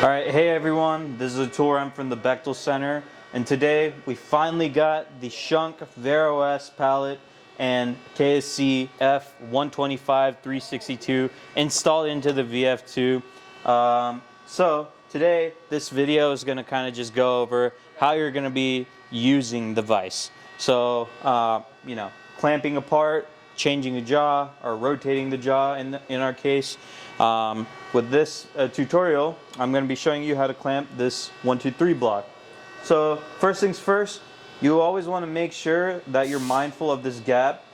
Alright, hey everyone, this is a tour. I'm from the Bechtel Center, and today we finally got the Schunk Vero S pallet and KSC-F 125-362 installed into the VF2. So today this video is going to kind of just go over how you're going to be using the vise. So, clamping apart, changing the jaw, or rotating the jaw in our case. With this tutorial, I'm going to be showing you how to clamp this 1-2-3 block. So first things first, you always want to make sure that you're mindful of this gap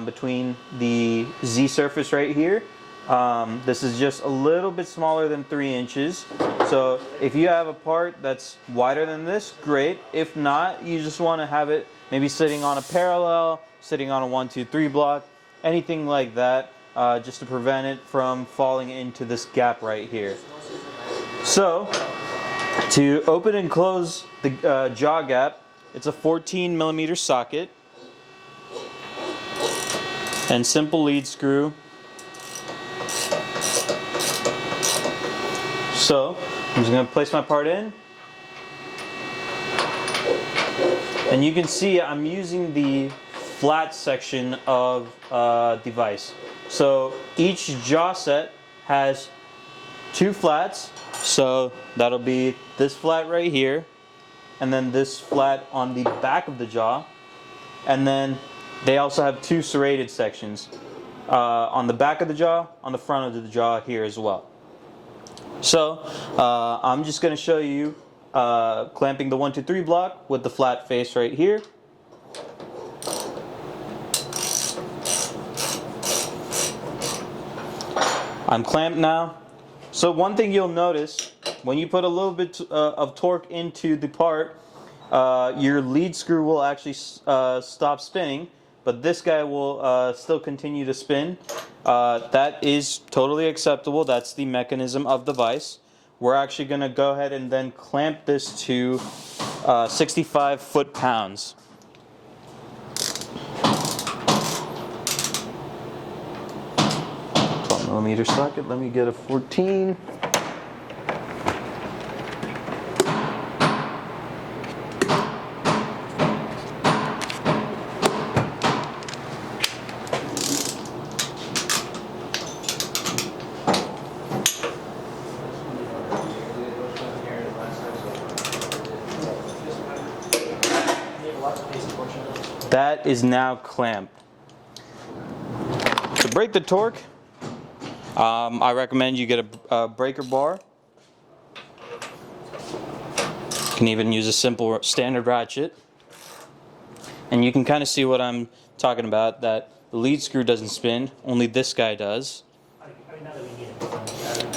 between the Z surface right here. This is just a little bit smaller than 3 inches. So if you have a part that's wider than this, great. If not, you just want to have it maybe sitting on a parallel, sitting on a 1-2-3 block, anything like that. Just to prevent it from falling into this gap right here. So, to open and close the jaw gap, it's a 14mm socket and simple lead screw. So, I'm just going to place my part in. And you can see I'm using the flat section of the vise. So each jaw set has 2 flats, so that'll be this flat right here, and then this flat on the back of the jaw, and then they also have 2 serrated sections on the back of the jaw, on the front of the jaw here as well. So I'm just going to show you clamping the 1-2-3 block with the flat face right here. I'm clamped now. So one thing you'll notice, when you put a little bit of torque into the part, your lead screw will actually stop spinning, but this guy will still continue to spin. That is totally acceptable. That's the mechanism of the vise. We're actually going to go ahead and then clamp this to 65 foot-pounds. Millimeter socket. Let me get a 14. That is now clamped. To break the torque, I recommend you get a breaker bar. You can even use a simple standard ratchet. And you can kind of see what I'm talking about, that the lead screw doesn't spin, only this guy does.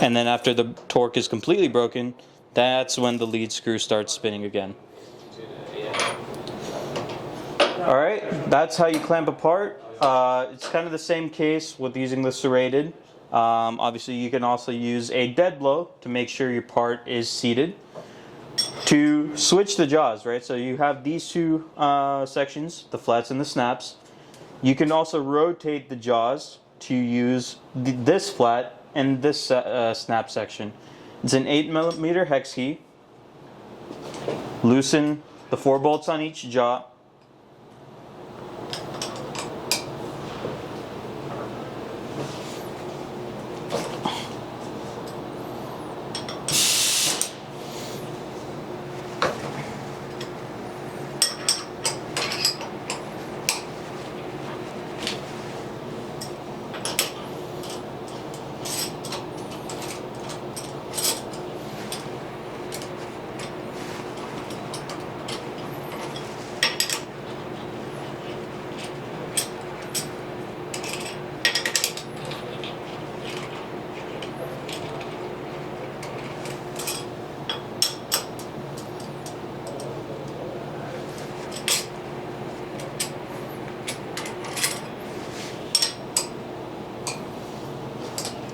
And then after the torque is completely broken, that's when the lead screw starts spinning again. Alright, that's how you clamp apart. It's kind of the same case with using the serrated. Obviously you can also use a dead blow to make sure your part is seated. To switch the jaws, right, so you have these 2 sections, the flats and the snaps. You can also rotate the jaws to use this flat and this snap section. It's an 8mm hex key. Loosen the 4 bolts on each jaw.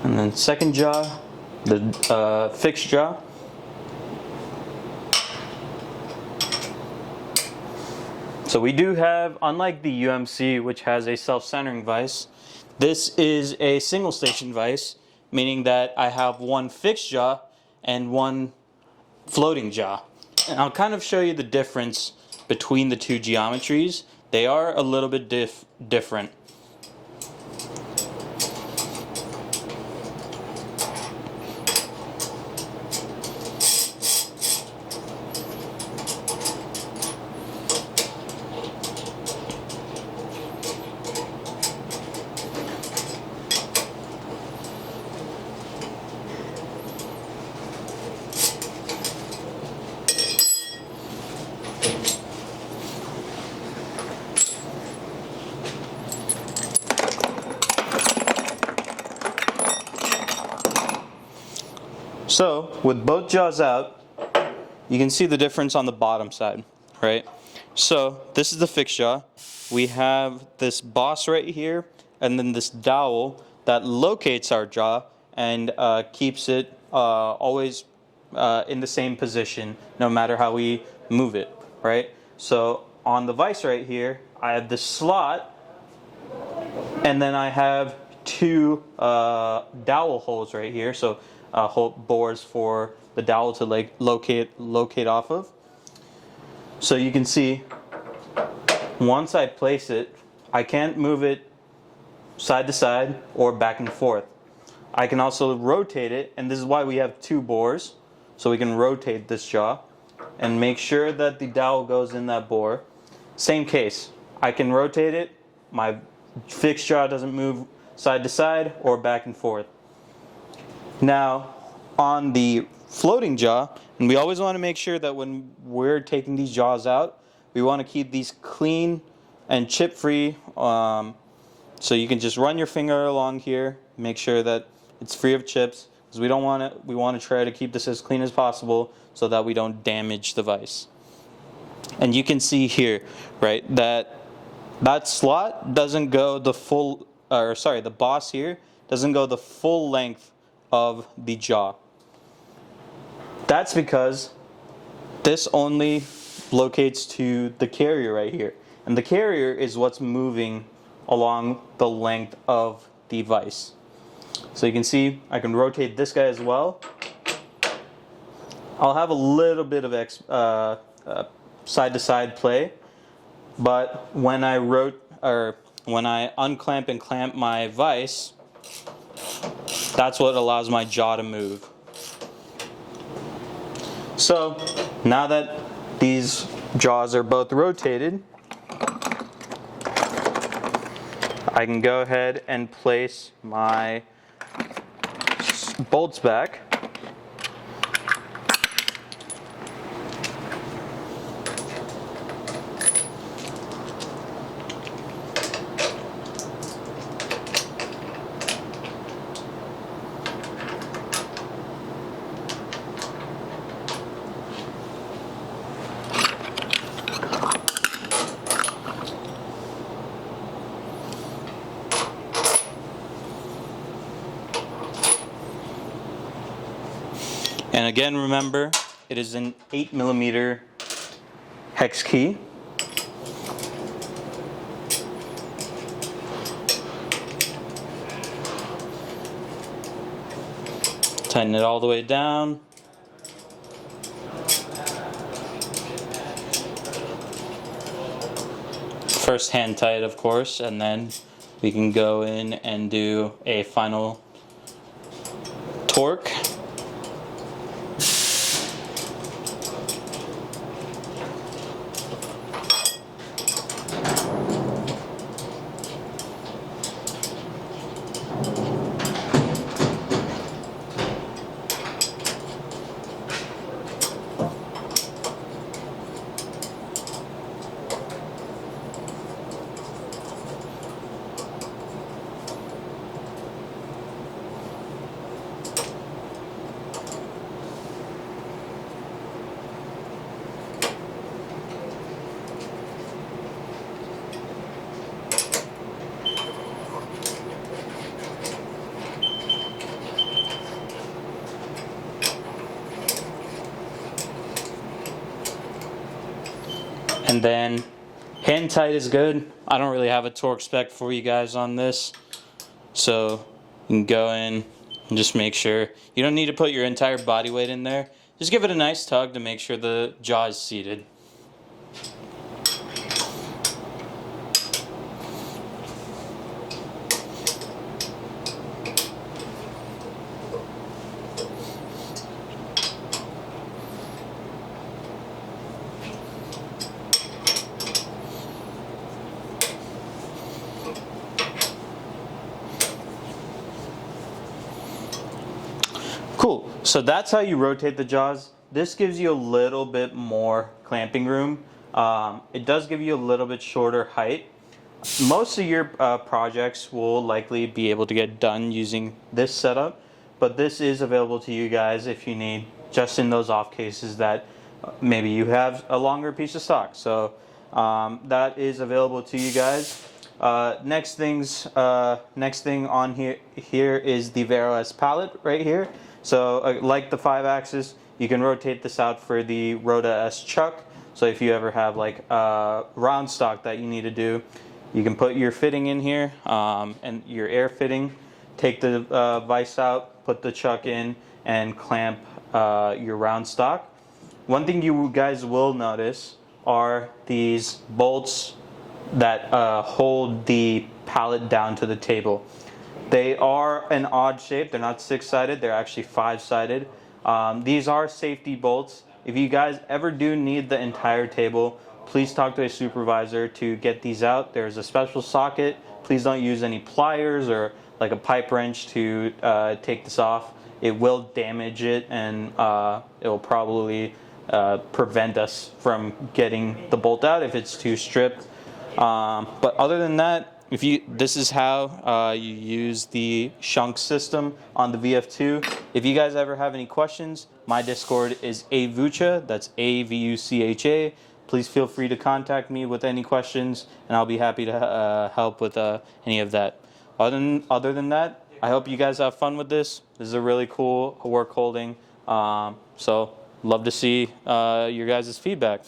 And then second jaw, the fixed jaw. So we do have, unlike the UMC, which has a self-centering vise, this is a single station vise, meaning that I have one fixed jaw and one floating jaw. And I'll kind of show you the difference between the two geometries. They are a little bit different. So, with both jaws out, you can see the difference on the bottom side, right? So, this is the fixed jaw. We have this boss right here, and then this dowel that locates our jaw and keeps it always in the same position, no matter how we move it, right? So, on the vise right here, I have this slot, and then I have two dowel holes right here. So, bores for the dowel to like locate off of. So you can see once I place it, I can't move it side to side or back and forth. I can also rotate it, and this is why we have two bores, so we can rotate this jaw and make sure that the dowel goes in that bore. Same case, I can rotate it, my fixed jaw doesn't move side to side or back and forth. Now, on the floating jaw, and we always want to make sure that when we're taking these jaws out, we want to keep these clean and chip free. So you can just run your finger along here, make sure that it's free of chips, because we don't want it. We want to try to keep this as clean as possible so that we don't damage the vise. And you can see here, right, that slot doesn't go the full, or sorry, the boss here doesn't go the full length of the jaw. That's because this only locates to the carrier right here, and the carrier is what's moving along the length of the vise. So you can see I can rotate this guy as well. I'll have a little bit of side to side play, but when I unclamp and clamp my vise, that's what allows my jaw to move. So now that these jaws are both rotated, I can go ahead and place my bolts back. And again, remember, it is an 8mm hex key. Tighten it all the way down. First hand tight, of course, and then we can go in and do a final torque. And then hand tight is good. I don't really have a torque spec for you guys on this, so you can go in and just make sure. You don't need to put your entire body weight in there. just give it a nice tug to make sure the jaw is seated. Cool, so that's how you rotate the jaws. This gives you a little bit more clamping room. It does give you a little bit shorter height. Most of your projects will likely be able to get done using this setup, but this is available to you guys if you need, just in those off cases that maybe you have a longer piece of stock. So that is available to you guys. Next thing on here is the Vero S pallet right here. So like the 5-axis, you can rotate this out for the Rota S chuck. So if you ever have like round stock that you need to do, you can put your fitting in here and your air fitting, take the vise out, put the chuck in, and clamp your round stock. One thing you guys will notice are these bolts that hold the pallet down to the table. They are an odd shape. They're not 6-sided. They're actually 5-sided. These are safety bolts. If you guys ever do need the entire table, please talk to a supervisor to get these out. There's a special socket. Please don't use any pliers or like a pipe wrench to take this off. It will damage it, and it will probably prevent us from getting the bolt out if it's too stripped. But other than that, this is how you use the Schunk system on the VF2. If you guys ever have any questions, my Discord is avucha. That's AVUCHA. Please feel free to contact me with any questions, and I'll be happy to help with any of that. Other than that, I hope you guys have fun with this. This is a really cool work holding. So love to see your guys' feedback.